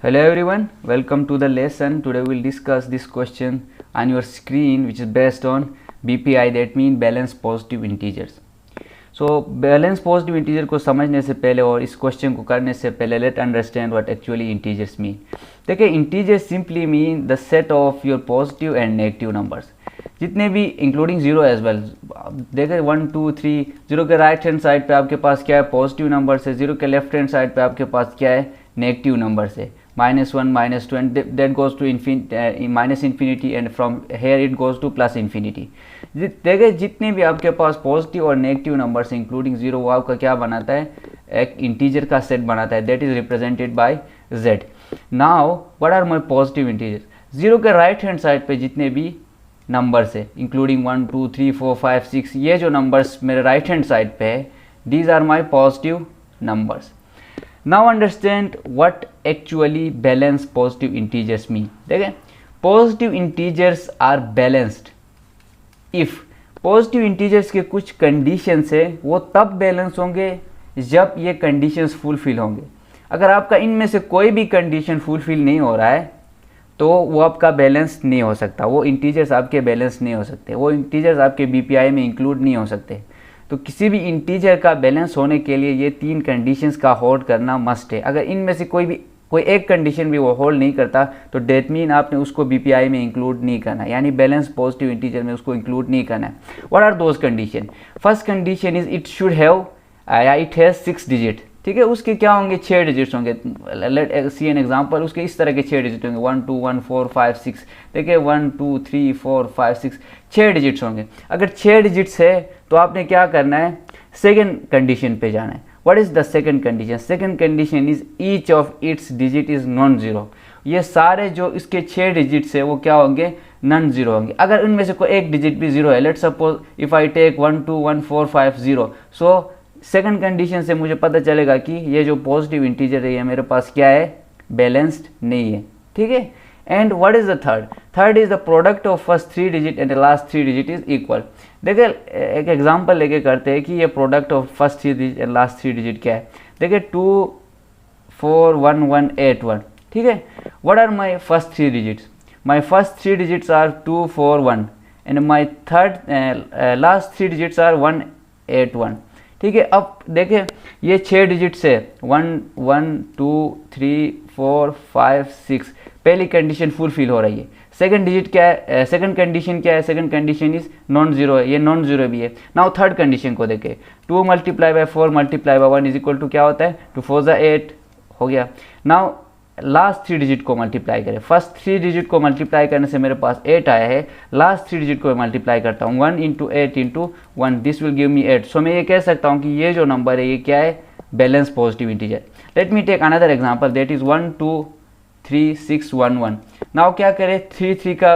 Hello everyone, welcome to the lesson. Today we will discuss this question on your screen, which is based on BPI, that means balanced positive integers. So balanced positive integer को समझने से पहले और इस question को करने से पहले let understand what actually integers mean. देखिए integers simply mean the set of your positive and negative numbers, जितने भी इंक्लूडिंग जीरो एज वेल. देखिए 1 2 3, जीरो के राइट हैंड साइड पे आपके पास क्या है, पॉजिटिव नंबर है. जीरो के लेफ्ट हैंड साइड पे आपके पास क्या है, नेगेटिव नंबर है. -1 -2 and that goes to minus infinity and from here it goes to plus infinity. देखिए जितने भी आपके पास पॉजिटिव और नेगेटिव नंबर्स इंक्लूडिंग जीरो, वो आपका क्या बनाता है, एक इंटीजर का सेट बनाता है. That is represented by z. Now what are my positive integer. Zero के राइट हैंड साइड पे जितने भी नंबर्स है इंक्लूडिंग 1 2 3 4 5 6, ये जो नंबर्स मेरे राइट हैंड साइड पे है, these are my positive numbers. Now understand what actually balanced positive integers mean. देखें positive integers are balanced if positive integers के कुछ conditions है, वो तब balance होंगे जब ये conditions fulfill होंगे. अगर आपका इनमें से कोई भी condition fulfill नहीं हो रहा है तो वो आपका बैलेंस नहीं हो सकता, वो इंटीजर्स आपके बैलेंस नहीं हो सकते, वो इंटीजर्स आपके बीपीआई में इंक्लूड नहीं हो सकते. तो किसी भी इंटीजर का बैलेंस होने के लिए ये तीन कंडीशंस का होल्ड करना मस्ट है. अगर इनमें से कोई एक कंडीशन भी वो होल्ड नहीं करता तो डेट मीन आपने उसको बीपीआई में इंक्लूड नहीं करना, यानी बैलेंस पॉजिटिव इंटीजर में उसको इंक्लूड नहीं करना है. What are those condition. First condition is it should have it has 6 digit. ठीक है, उसके क्या होंगे, 6 डिजिट्स होंगे. Let see an example. उसके इस तरह के 6 डिजिट होंगे, 1 2 1 4 5 6. देखिए 1 2 3 4 5 6, 6 डिजिट्स होंगे. अगर 6 डिजिट्स है तो आपने क्या करना है, सेकेंड कंडीशन पे जाना है. What is the second condition. Second condition is each of its digit is non zero. ये सारे जो इसके 6 डिजिट्स है वो क्या होंगे, नॉन जीरो होंगे. अगर इनमें से कोई एक डिजिट भी जीरो है, let suppose if I take 1 2 1 4 5 0, so second condition से मुझे पता चलेगा कि ये जो पॉजिटिव इंटीजर है ये मेरे पास क्या है, बैलेंस्ड नहीं है. ठीक है. And what is the third. Third is the product of first 3 digit and last 3 digit is equal. देखिए एक एग्जांपल लेके करते हैं कि ये product of first 3 digit and last 3 digit क्या है. देखिए 2 4 1 1 8 1. ठीक है. What are my first 3 digits. My first 3 digits are 2 4 1 and my third last 3 digits are 1 8 1. ठीक है. अब देखें ये 6 डिजिट्स है, 1 1 2 3 4 5 6. पहली कंडीशन फुलफिल हो रही है. सेकंड डिजिट क्या है, सेकंड कंडीशन क्या है, second condition is non zero है, ये नॉन जीरो भी है. नाउ थर्ड कंडीशन को देखें. 2 multiply by 4 multiply by 1 is equal to क्या होता है, 2 4 ज़ा 8 हो गया. नाउ लास्ट 3 डिजिट को मल्टीप्लाई करें. फर्स्ट 3 डिजिट को मल्टीप्लाई करने से मेरे पास 8 आया है. लास्ट 3 डिजिट को मल्टीप्लाई करता हूँ, 1 × 8 × 1, दिस विल गिव मी 8. सो मैं ये कह सकता हूँ कि ये जो नंबर है ये क्या है, balance positive integer. Let me take another example, that is 1 2 3 6 1 1. नाउ क्या करें, 3 3 का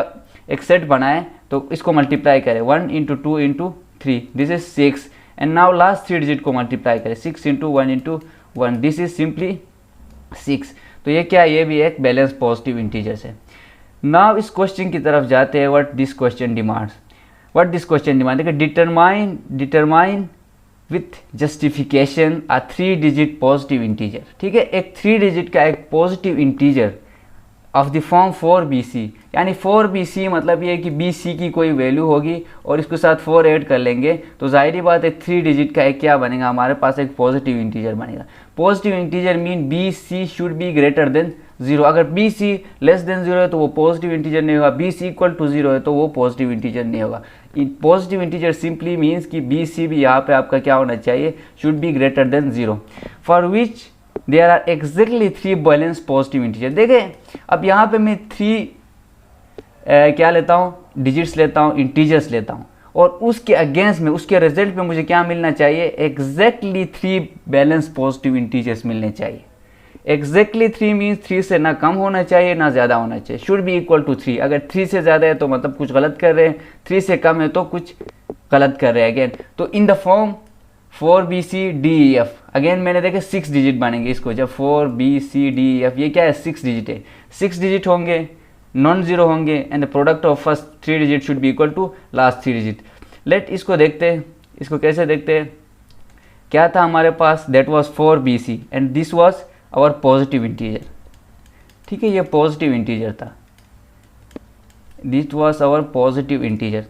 एक सेट बनाए तो इसको मल्टीप्लाई करें, 1 × 2 × 3, this is 6. And now last 3 digit को मल्टीप्लाई करें, 6 × 1 × 1, दिस इज सिंपली 6. तो ये क्या है, ये भी एक बैलेंस पॉजिटिव इंटीजर्स है. नाउ इस क्वेश्चन की तरफ जाते हैं. What this question demands. What this question demand, देखिए determine with justification a 3 digit positive integer. ठीक है, एक 3 डिजिट का एक positive integer of the form 4bc, यानी 4bc मतलब ये कि bc की कोई वैल्यू होगी और इसके साथ 4 ऐड कर लेंगे तो जाहिर बात है 3 डिजिट का एक क्या बनेगा, हमारे पास एक पॉजिटिव इंटीजर बनेगा. Positive integer mean bc should be greater than 0. अगर bc लेस देन 0 है तो वो पॉजिटिव इंटीजर नहीं होगा, bc इक्वल टू 0 है तो वो पॉजिटिव इंटीजर नहीं होगा. पॉजिटिव इंटीजर सिंपली मीन्स कि bc भी यहाँ पे आपका क्या होना चाहिए, should be greater than 0, for which there are exactly 3 balance positive integer. देखें अब यहाँ पे मैं 3 क्या लेता हूँ, डिजिट्स लेता हूँ, इंटीजर्स लेता हूँ, और उसके अगेंस्ट में उसके रिजल्ट में मुझे क्या मिलना चाहिए, एग्जैक्टली 3 बैलेंस पॉजिटिव इंटीजर्स मिलने चाहिए. एग्जैक्टली 3 मीन्स 3 से ना कम होना चाहिए ना ज़्यादा होना चाहिए, शुड बी इक्वल टू 3. अगर 3 से ज़्यादा है तो मतलब कुछ गलत कर रहे हैं, 3 से कम है तो कुछ गलत कर रहे हैं. अगेन तो इन द फॉर्म 4bc_d_e_f, अगेन मैंने देखे 6 डिजिट बनेंगे इसको, जब 4bc_d_e_f ये क्या है, 6 डिजिट है. 6 डिजिट होंगे, नॉन जीरो होंगे, and the product of first 3 digit should be equal to last 3 digit. Let इसको देखते हैं, इसको कैसे देखते हैं. क्या था हमारे पास, that was 4bc and this was our positive integer. ठीक है, ये पॉजिटिव इंटीजर था, this was our positive integer.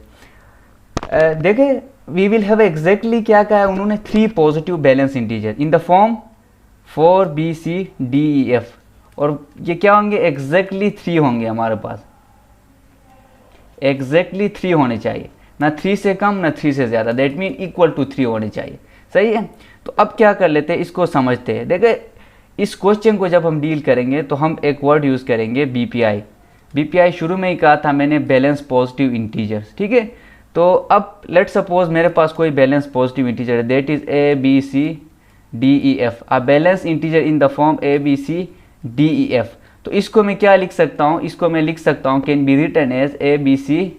देखें वी विल हैव एग्जैक्टली क्या कहा है उन्होंने, 3 positive balance integer in the form 4 B C D E F, और ये क्या होंगे, एग्जैक्टली 3 होंगे हमारे पास, एग्जैक्टली 3 होने चाहिए, ना 3 से कम ना 3 से ज़्यादा, दैट मीन इक्वल टू 3 होने चाहिए। सही है, तो अब क्या कर लेते हैं, इसको समझते हैं। देखिए इस क्वेश्चन को जब हम डील करेंगे तो हम एक वर्ड यूज़ करेंगे BPI। BPI शुरू में ही कहा था मैंने, बैलेंस पॉजिटिव इंटीजर्स। ठीक है, तो अब लेट सपोज मेरे पास कोई बैलेंस पॉजिटिव इंटीजर है, that is ABCDEF, a balance integer in the form ABCDEF। तो इसको मैं क्या लिख सकता हूँ, इसको मैं लिख सकता हूँ can be written as ABCBPI।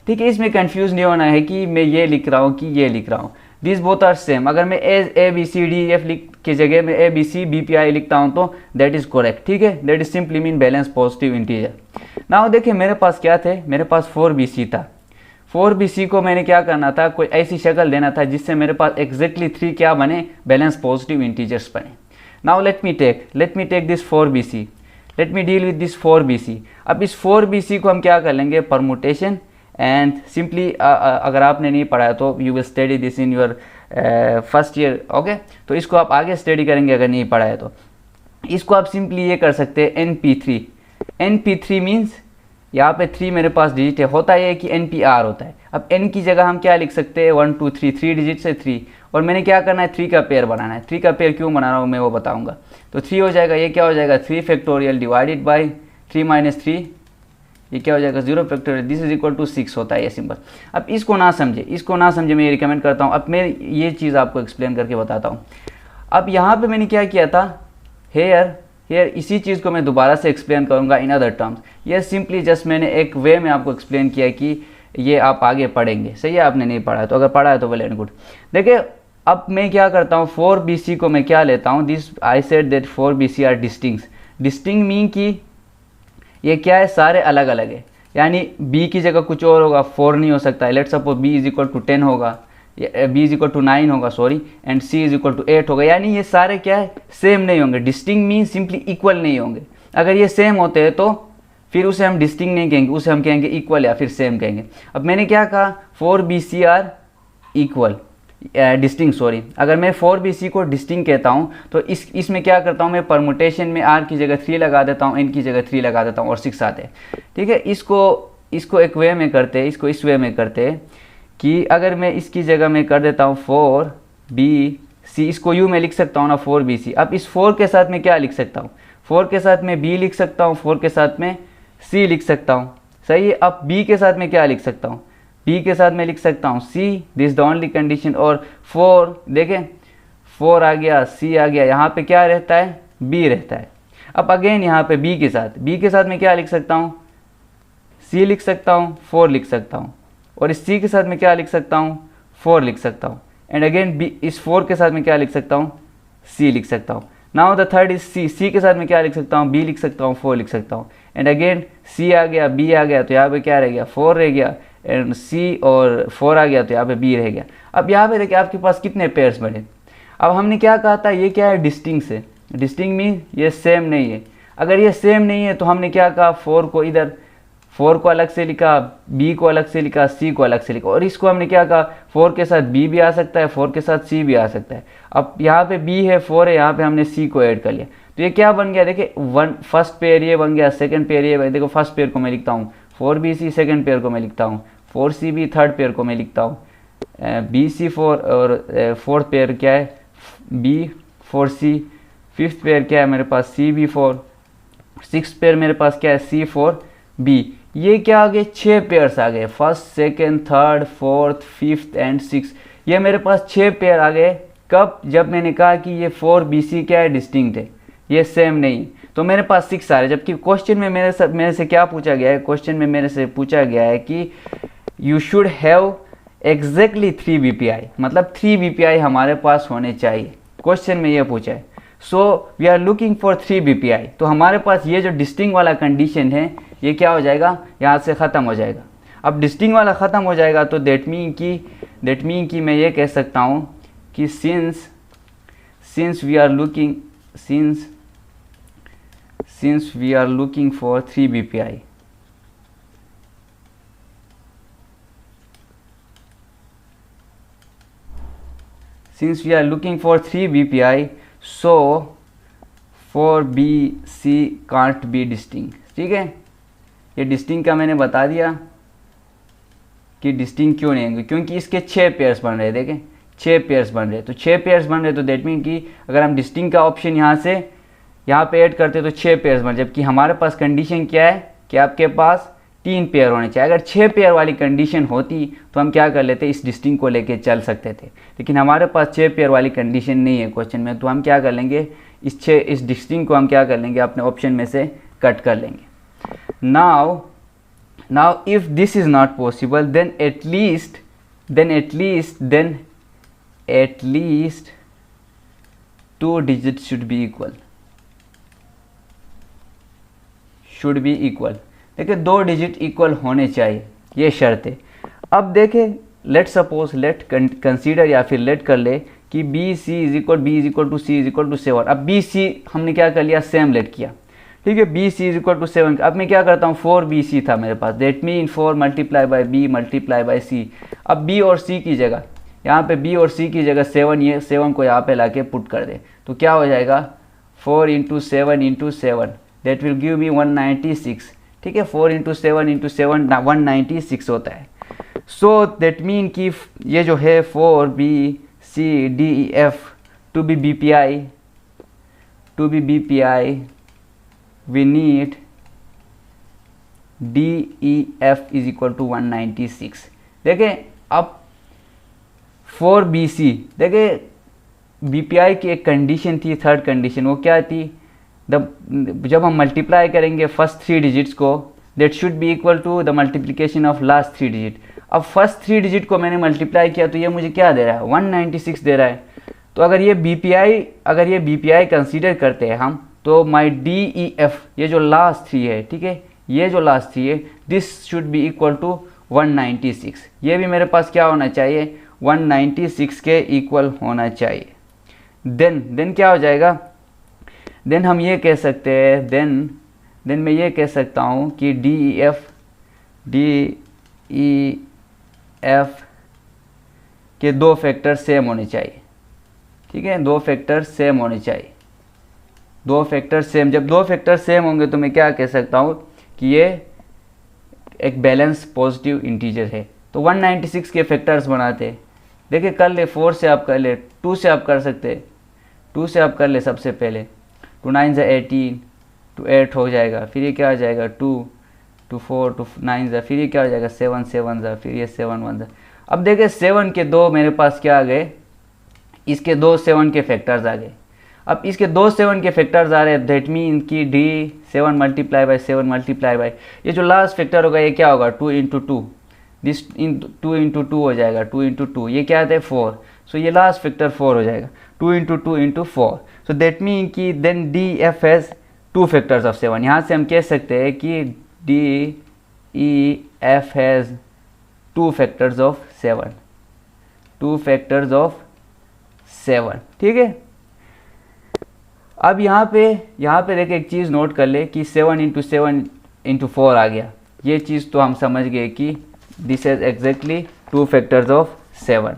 ठीक है, इसमें कंफ्यूज नहीं होना है कि मैं ये लिख रहा हूँ कि ये लिख रहा हूँ, दिस बोथ आर सेम। अगर मैं एज ABCDEF लिख की जगह में ABCBPI लिखता हूँ तो दैट इज करेक्ट। ठीक है, that is simply mean balance positive integer. Now देखिए मेरे पास क्या थे, मेरे पास 4BC था। 4BC को मैंने क्या करना था, कोई ऐसी शक्ल देना था जिससे मेरे पास एग्जैक्टली 3 क्या बने, बैलेंस पॉजिटिव इंटीजर्स बने। Now let me take this 4BC, let me deal with this 4BC। अब इस 4BC को हम क्या कर लेंगे, परमुटेशन एंड सिंपली अगर आपने नहीं पढ़ा तो you will study this in your first year. Okay, तो इसको आप आगे स्टडी करेंगे अगर नहीं पढ़ा है तो। इसको आप सिंपली ये कर सकते हैं NP3। NP3 मीन्स यहाँ पे 3 मेरे पास डिजिट है, होता है कि NPR होता है। अब N की जगह हम क्या लिख सकते हैं, 1 2 3, 3 डिजिट से 3, और मैंने क्या करना है, 3 का पेयर बनाना है। 3 का पेयर क्यों बना रहा हूँ मैं वो बताऊँगा। तो 3 हो जाएगा, ये क्या हो जाएगा, 3 फैक्टोरियल डिवाइडेड बाई 3 माइनस 3, ये क्या हो जाएगा, 0 factorial, this is equal to 6 होता है ये सिंपल। अब इसको ना समझे मैं ये रिकमेंड करता हूँ। अब मैं ये चीज़ आपको एक्सप्लेन करके बताता हूँ। अब यहाँ पे मैंने क्या किया था, हेयर इसी चीज़ को मैं दोबारा से एक्सप्लेन करूँगा इन अदर टर्म्स। ये सिंपली जस्ट मैंने एक वे में आपको एक्सप्लेन किया कि ये आप आगे पढ़ेंगे। सही है, आपने नहीं पढ़ा है तो अगर पढ़ा है तो वेल एंड गुड। देखिए अब मैं क्या करता हूँ, 4BC को मैं क्या लेता हूँ, this I said that 4BC are distinct mean कि ये क्या है, सारे अलग अलग है, यानी B की जगह कुछ और होगा, 4 नहीं हो सकता है। Let suppose B is equal to 10 होगा, B इज इक्वल टू 9 होगा sorry, and C is equal to 8 होगा, यानी ये सारे क्या है, सेम नहीं होंगे। डिस्टिंक्ट मीन सिंपली इक्वल नहीं होंगे। अगर ये सेम होते हैं तो फिर उसे हम डिस्टिंक्ट नहीं कहेंगे, उसे हम कहेंगे इक्वल या फिर सेम कहेंगे। अब मैंने क्या कहा, 4BC are equal distinct sorry, अगर मैं 4BC को डिस्टिंक्ट कहता हूँ तो इसमें क्या करता हूँ मैं, परमुटेशन में R की जगह 3 लगा देता हूँ, N की जगह 3 लगा देता हूँ और 6 आते हैं। ठीक है, इसको एक वे में करते हैं, इसको इस वे में करते हैं कि अगर मैं इसकी जगह में कर देता हूँ 4BC, इसको यूँ मैं लिख सकता हूँ ना 4BC। अब इस 4 के साथ में क्या लिख सकता हूँ, 4 के साथ में B लिख सकता हूँ, 4 के साथ में C लिख सकता हूँ। सही है, अब B के साथ में क्या लिख सकता हूँ, B के साथ में लिख सकता हूँ C, this the only condition. और 4 देखें, 4 आ गया, C आ गया, यहाँ पे क्या रहता है, B रहता है। अब अगेन यहाँ पे B के साथ में क्या लिख सकता हूँ, C लिख सकता हूँ, 4 लिख सकता हूँ, और इस C के साथ में क्या लिख सकता हूँ, 4 लिख सकता हूँ, एंड अगेन B इस 4 के साथ में क्या लिख सकता हूँ, C लिख सकता हूँ। Now the third is C के साथ में क्या लिख सकता हूँ, B लिख सकता हूँ, 4 लिख सकता हूँ, एंड अगेन C आ गया, B आ गया, तो यहाँ पे क्या रह गया, 4 रह गया, एंड C और 4 आ गया तो यहाँ पे B रह गया। अब यहाँ पे देखिए आपके पास कितने पेयर्स बने। अब हमने क्या कहा था, ये क्या है, डिस्टिंक्ट है। डिस्टिंक्ट मीन ये सेम नहीं है। अगर ये सेम नहीं है तो हमने क्या कहा, 4 को इधर 4 को अलग से लिखा, B को अलग से लिखा, C को अलग से लिखा, और इसको हमने क्या कहा, 4 के साथ B भी आ सकता है, 4 के साथ C भी आ सकता है। अब यहाँ पे B है, 4 है, यहाँ पे हमने C को ऐड कर लिया, तो ये क्या बन गया, देखिए फर्स्ट पेयर ये बन गया, सेकंड पेयर ये, देखो फर्स्ट पेयर को मैं लिखता हूँ 4BC, सेकंड पेयर को मैं लिखता हूँ 4CB, थर्ड पेयर को मैं लिखता हूँ BC4, और फोर्थ पेयर क्या है B4C, फिफ्थ पेयर क्या है मेरे पास CB4, सिक्स पेयर मेरे पास क्या है C4B। ये क्या आ गए, 6 पेयर्स आ गए, first second third fourth fifth and 6, ये मेरे पास 6 पेयर आ गए। कब, जब मैंने कहा कि ये 4BC क्या है, डिस्टिंक्ट है, ये सेम नहीं, तो मेरे पास 6 आ रहे। जबकि क्वेश्चन में मेरे से क्या पूछा गया है, क्वेश्चन में मेरे से पूछा गया है कि you should have exactly 3 BPI, मतलब 3 BPI हमारे पास होने चाहिए, क्वेश्चन में ये पूछा है। So we are looking for 3 BPI, तो हमारे पास ये जो डिस्टिंक्ट वाला कंडीशन है ये क्या हो जाएगा, यहाँ से ख़त्म हो जाएगा। अब डिस्टिंक्ट वाला ख़त्म हो जाएगा तो दैट मीन कि मैं ये कह सकता हूँ कि since we are looking since we are looking for 3 BPI. Since we are looking for 3 BPI, so 4BC can't be distinct. ठीक है, ये डिस्टिंक्ट का मैंने बता दिया कि डिस्टिंक्ट क्यों नहीं होंगे, क्योंकि इसके 6 पेयर्स बन रहे, देखें 6 पेयर्स बन रहे, तो 6 पेयर्स बन रहे तो दैट मीन कि अगर हम डिस्टिंक्ट का ऑप्शन यहाँ पे ऐड करते तो 6 पेयर्स बन, जबकि हमारे पास कंडीशन क्या है कि आपके पास 3 पेयर होने चाहिए। अगर 6 पेयर वाली कंडीशन होती तो हम क्या कर लेते, इस डिस्टिंक्ट को लेके चल सकते थे, लेकिन हमारे पास 6 पेयर वाली कंडीशन नहीं है क्वेश्चन में, तो हम क्या कर लेंगे, इस डिस्टिंक्ट को हम क्या कर लेंगे, अपने ऑप्शन में से कट कर लेंगे। now if this is not possible, then at least 2 digits should be equal, देखिए 2 डिजिट इक्वल होने चाहिए, ये शर्त है। अब देखें, लेट कंसीडर या फिर लेट कर ले कि B is equal to C is equal to 7। अब बी सी हमने क्या कर लिया, सेम लेट किया, ठीक है, b c is equal to 7। अब मैं क्या करता हूँ, 4BC था मेरे पास, that mean 4 multiply by b multiply by c. अब बी और सी की जगह, यहाँ पे बी और सी की जगह 7, ये 7 को यहाँ पे लाके पुट कर दे, तो क्या हो जाएगा, 4 × 7 × 7, दैट विल गिव मी 196। ठीक है, 4 × 7 × 7 196 होता है। सो दैट मीन कि ये जो है 4BCDEF to be BPI we need DEF is equal to 196। देखें अब 4BC, देखें BPI की एक कंडीशन थी, थर्ड कंडीशन, वो क्या थी, जब हम मल्टीप्लाई करेंगे फर्स्ट 3 डिजिट्स को, that should be equal to the multiplication of last 3 digit. अब फर्स्ट 3 डिजिट को मैंने मल्टीप्लाई किया तो ये मुझे क्या दे रहा है, 196 दे रहा है। तो अगर ये BPI कंसीडर करते हैं हम, तो माई DEF, ये जो लास्ट 3 है, ठीक है, ये जो लास्ट 3 है, this should be equal to 196। ये भी मेरे पास क्या होना चाहिए, 196 के इक्वल होना चाहिए। देन क्या हो जाएगा, देन हम ये कह सकते हैं, देन मैं ये कह सकता हूँ कि DEF के 2 फैक्टर सेम होने चाहिए। ठीक है, 2 फैक्टर सेम होने चाहिए, 2 फैक्टर सेम। जब 2 फैक्टर सेम होंगे तो मैं क्या कह सकता हूँ कि ये एक बैलेंस पॉजिटिव इंटीजर है। तो 196 के फैक्टर्स बनाते, देखिए कर ले, 4 से आप कर ले, 2 से आप कर सकते, 2 से आप कर ले सबसे पहले, 2 9 ज़ा 18, 2 8 हो जाएगा, फिर ये क्या हो जाएगा 2 2 4 2 9 ज़ा, फिर ये क्या हो जाएगा 7 7 ज़ा, फिर ये 7 1 ज़ा। अब देखिए 7 के 2 मेरे पास क्या आ गए, इसके 2 7 के फैक्टर्स आ गए। अब इसके 2 7 के फैक्टर्स आ रहे हैं, दैट मीन कि D 7 multiply by 7 multiply by, ये जो लास्ट फैक्टर होगा ये क्या होगा, 2 × 2, दिस 2 × 2 हो जाएगा, 2 × 2, ये क्या आता है 4, सो ये लास्ट फैक्टर 4 हो जाएगा, 2 × 2 × 4। सो दैट मीन कि then DEF has 2 factors of 7। यहाँ से हम कह सकते हैं कि DEF has 2 factors of 7, 2 factors of 7। ठीक है, अब यहाँ पे देखिए एक चीज़ नोट कर ले कि 7 × 7 × 4 आ गया, ये चीज़ तो हम समझ गए कि this is exactly 2 factors of 7।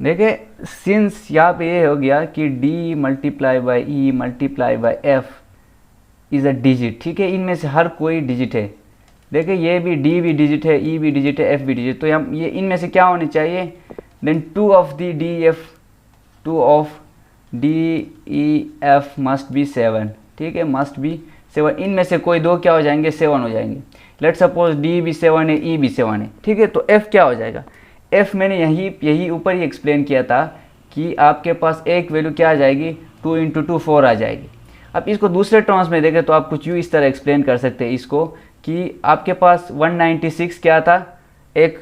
देखिए सिंस यहाँ पे ये हो गया कि D multiply by E multiply by F is a digit. ठीक है, इनमें से हर कोई डिजिट है, देखिए ये भी D भी डिजिट है, E भी डिजिट है, F भी डिजिट, तो हम ये इनमें से क्या होने चाहिए, then 2 of DEF must be 7। ठीक है, मस्ट बी 7, इनमें से कोई 2 क्या हो जाएंगे, 7 हो जाएंगे। लेट सपोज D भी 7 है, E भी 7 है। ठीक है, तो F क्या हो जाएगा, F मैंने यही ऊपर ही एक्सप्लेन किया था कि आपके पास एक वैल्यू क्या आ जाएगी, 2 × 2 4 आ जाएगी। अब इसको दूसरे टर्म्स में देखें तो आप कुछ यूँ इस तरह एक्सप्लेन कर सकते हैं इसको कि आपके पास 196 क्या था, एक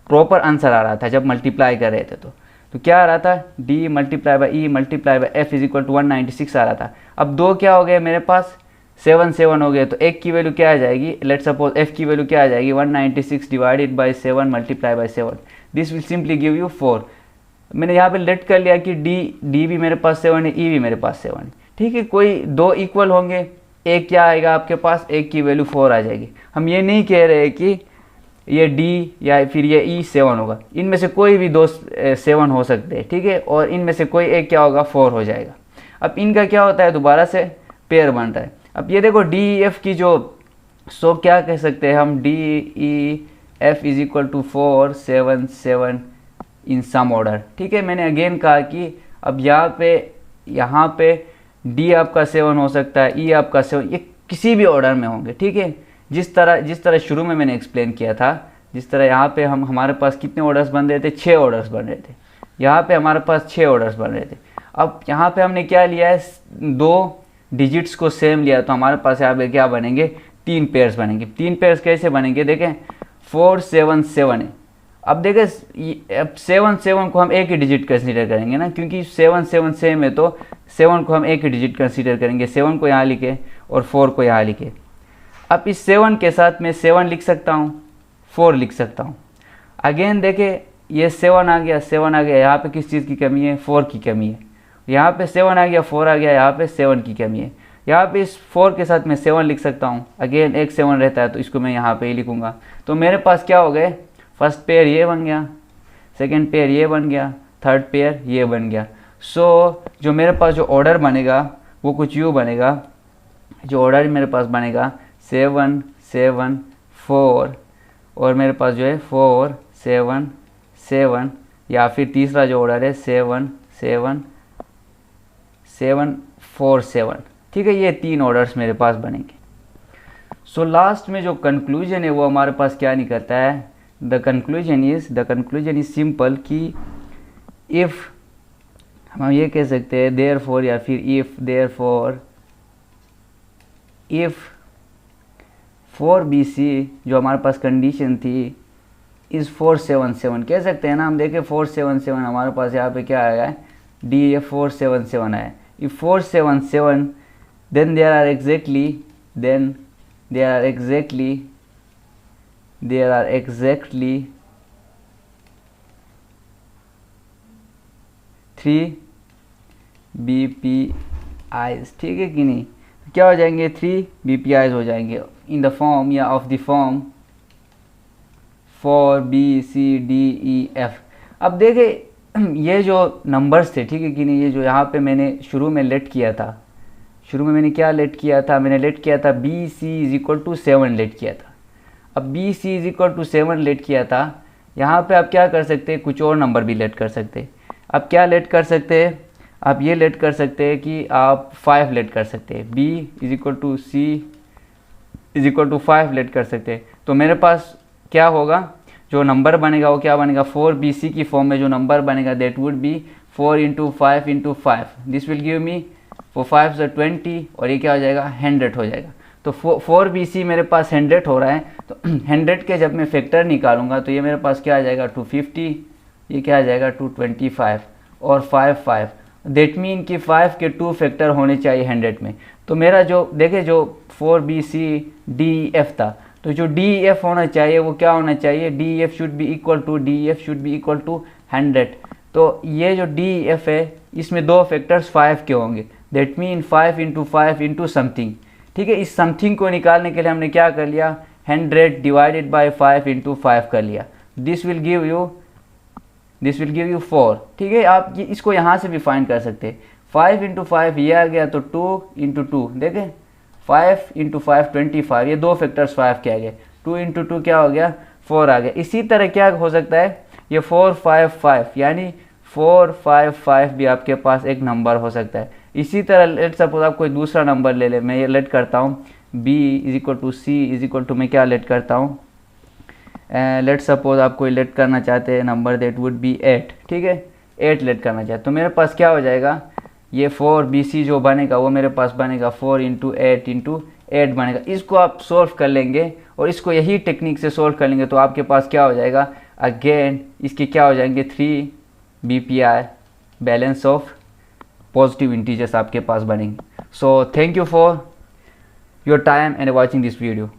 प्रॉपर आंसर आ रहा था जब मल्टीप्लाई कर रहे थे, तो क्या आ रहा था, D multiply by E multiply by F is equal to 196 आ रहा था। अब 2 क्या हो गए मेरे पास, 7 7 हो गए, तो एक की वैल्यू क्या आ जाएगी, लेट सपोज F की वैल्यू क्या आ जाएगी, 196 divided by 7 multiply by 7, this will simply give you 4। मैंने यहाँ पे लेट कर लिया कि D भी मेरे पास 7 है, E भी मेरे पास 7 है। ठीक है, कोई दो इक्वल होंगे, एक क्या आएगा आपके पास, एक की वैल्यू 4 आ जाएगी। हम ये नहीं कह रहे कि ये डी या फिर ये ई 7 होगा, इनमें से कोई भी दो 7 हो सकते हैं, ठीक है, और इनमें से कोई एक क्या होगा, 4 हो जाएगा। अब इनका क्या होता है, दोबारा से पेयर बन रहा है। अब ये देखो डी ई एफ की जो, सो क्या कह सकते हैं हम, D E F is equal to 4 7 7 in some order. ठीक है, मैंने अगेन कहा कि अब यहाँ पे डी आपका 7 हो सकता है, ई आपका 7, ये किसी भी ऑर्डर में होंगे। ठीक है, जिस तरह शुरू में मैंने एक्सप्लेन किया था, जिस तरह यहाँ पे हमारे पास कितने ऑर्डर्स बन रहे थे, 6 ऑर्डर्स बन रहे थे, यहाँ पे हमारे पास 6 ऑर्डर्स बन रहे थे। अब यहाँ पे हमने क्या लिया है, 2 डिजिट्स को सेम लिया, तो हमारे पास यहाँ पे क्या बनेंगे, 3 पेयर्स बनेंगे। 3 पेयर्स कैसे बनेंगे, देखें 4 7 7 है। अब देखें अब 7 7 को हम एक ही डिजिट कंसीडर करेंगे ना, क्योंकि 7 7 सेम है, तो 7 को हम एक ही डिजिट कंसीडर करेंगे। 7 को यहाँ लिखे और 4 को यहाँ लिखे। अब इस 7 के साथ मैं 7 लिख सकता हूँ, 4 लिख सकता हूँ। अगेन देखें ये 7 आ गया, 7 आ गया, यहाँ पे किस चीज़ की कमी है, 4 की कमी है। यहाँ पे 7 आ गया, 4 आ गया, यहाँ पे 7 की कमी है। यहाँ पे इस 4 के साथ मैं 7 लिख सकता हूँ। अगेन एक 7 रहता है, तो इसको मैं यहाँ पे ही लिखूँगा। तो मेरे पास क्या हो गए, फर्स्ट पेयर ये बन गया, सेकेंड पेयर ये बन गया, थर्ड पेयर ये बन गया। सो जो मेरे पास जो ऑर्डर बनेगा वो कुछ यूँ बनेगा, जो ऑर्डर मेरे पास बनेगा 7 7 4, और मेरे पास जो है 4 7 7, या फिर तीसरा जो ऑर्डर है 7 7 7 4 7। ठीक है, ये 3 ऑर्डर्स मेरे पास बनेंगे। सो लास्ट में जो कंक्लूजन है वो हमारे पास क्या निकलता है, द कंक्लूजन इज सिंपल कि इफ़ हम ये कह सकते हैं देयरफॉर, या फिर इफ़ देयरफॉर इफ़ 4BC जो हमारे पास कंडीशन थी इज़ 4 7 7, कह सकते हैं ना हम। देखें 4 7 7 हमारे पास यहाँ पे क्या आया है, डी ए 4 7 7 आया। If 4 7 7 then there are exactly 3 BPIs। ठीक है कि नहीं, क्या हो जाएंगे, 3 BPIs हो जाएंगे इन द फॉर्म या ऑफ द फॉर्म 4BCDEF। अब देखें ये जो नंबर्स थे, ठीक है कि नहीं, ये जो यहाँ पे मैंने शुरू में लेट किया था, शुरू में मैंने क्या लेट किया था, मैंने लेट किया था BC is equal to 7 let किया था। अब BC is equal to 7 let किया था, यहाँ पे आप क्या कर सकते हैं, कुछ और नंबर भी लेट कर सकते हैं। आप क्या लेट कर सकते हैं, आप ये लेट कर सकते हैं कि आप 5 लेट कर सकते हैं, B is equal to C is equal to 5 let कर सकते हैं। तो मेरे पास क्या होगा, जो नंबर बनेगा वो क्या बनेगा, 4BC की फॉर्म में जो नंबर बनेगा that would be 4 × 5 × 5, this will give me 4 5 से 20, और ये क्या हो जाएगा, 100 हो जाएगा। तो 4BC मेरे पास 100 हो रहा है, तो 100 के जब मैं फैक्टर निकालूंगा तो ये मेरे पास क्या आ जाएगा, 250, ये क्या आ जाएगा 225, और 5 5, देट मीन कि 5 के 2 फैक्टर होने चाहिए 100 में। तो मेरा जो देखे जो 4BCDEF था, तो जो DEF होना चाहिए वो क्या होना चाहिए, DEF should be equal to 100। तो ये जो DEF है इसमें 2 फैक्टर्स 5 के होंगे, दैट मीन 5 × 5 × समथिंग। ठीक है, इस समथिंग को निकालने के लिए हमने क्या कर लिया, 100 डिवाइडेड बाय 5 × 5 कर लिया। This will give you 4। ठीक है, आप इसको यहाँ से भी फाइंड कर सकते हैं। 5 × 5 ये आ गया, तो 2 × 2 देखें, 5 × 5 25, ये 2 फैक्टर्स 5 के आ गए, 2 × 2 क्या हो गया, 4 आ गया। इसी तरह क्या हो सकता है, ये 4 5 5, यानी 4 5 5 भी आपके पास एक नंबर हो सकता है। इसी तरह लेट सपोज आप कोई दूसरा नंबर ले ले, मैं ये लेट करता हूँ B is equal to C is equal to, मैं क्या लेट करता हूँ, लेट सपोज आप कोई लेट करना चाहते हैं नंबर दैट वुड बी 8। ठीक है, 8 लेट करना चाहते, तो मेरे पास क्या हो जाएगा, ये 4BC जो बनेगा वो मेरे पास बनेगा 4 × 8 × 8 बनेगा। इसको आप सोल्व कर लेंगे और इसको यही टेक्निक से सोल्व कर लेंगे, तो आपके पास क्या हो जाएगा, अगेन इसके क्या हो जाएंगे, 3 BPI balance of positive integers आपके पास बनेंगे। So thank you for your time and watching this video.